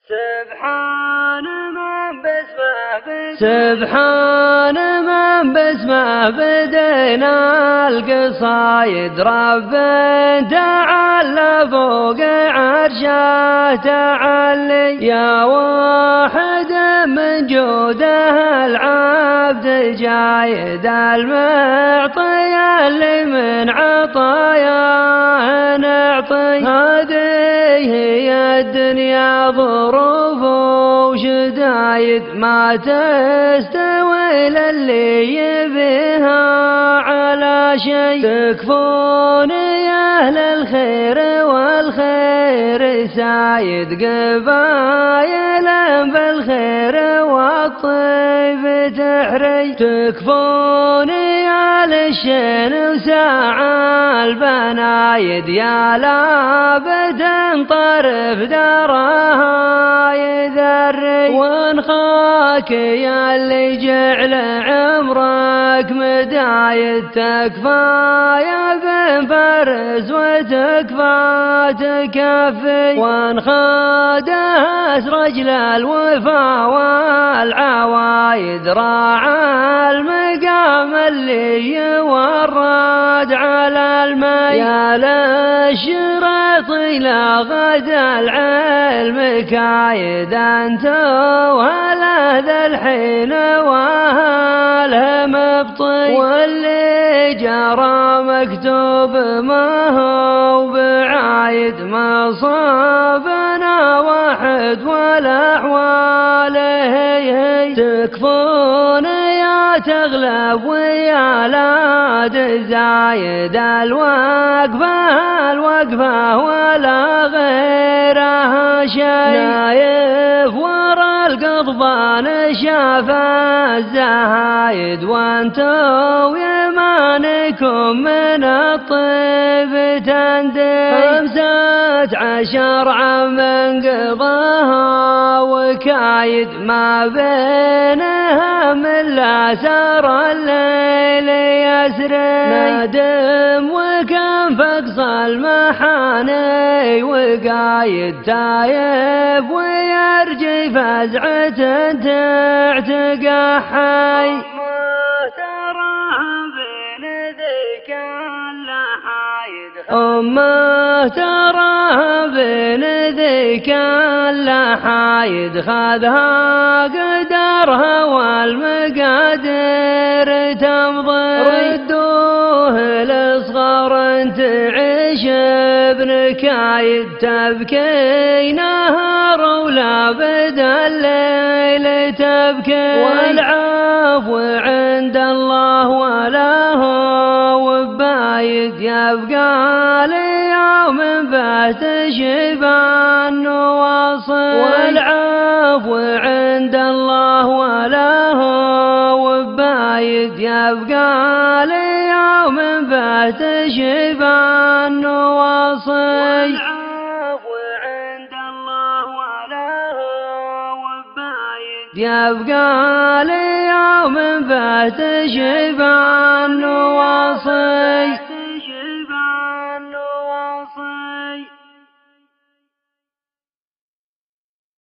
سبحان من باسمه بدينا القصايد، رب تعالى فوق عرشه تعلي، يا واحد من جوده العبد الجايد المعطي اللي من عطاياه نعطي. هذه هي الدنيا ظروف وشدايد، ما تستوي للي يبيها على شي. تكفوني أهل الخير والخير سايد، قبايل بالخير والطيب تحري. تكفوني آل الشين وساعة البنايد، يا لابد طرف دارها يذري. وانخاك يا اللي جعل عمرك مدايد، تكفى يا بن فارس وتكفى تكفي. وانخاد رجل الوفا والعوايد، راعى المقام اللي يورد على المي. يا للشرط إلى غد العلم كايد، أنت وهلا ذا الحين وهلا مبطي. واللي جرى مكتوب ما هو بعايد، ما صابنا واحد ولا أحواله هي. تكفون يا تغلب ويا لا تزايد، الوقفة ولا غيرها شي. نايف ورا القضبان شاف الزهايد، وانتو يمانكم من الطيب تندي. 15 عام قضاها وكايد، ما بينها من لا سار الليل يسري. ندم وكان فقص المحاني وقايد، تايب ويرجي فزعة تعتقى حي. أمه تراها بين ذيك اللحايد، خذها قدرها والمقادير تمضي. ردوه لصغر تعيش بنكايد، تبكي نهار ولا بدا الليل تبكي. والعفو عند الله ولا هو بايد، يبقى ليوم بات شبان واصل. والعفو عند الله ولا هو بايد، يبقى ليوم بات شبان واصل. والعفو عند الله ولا هو بايد، يبقى ليوم بات شبان واصل.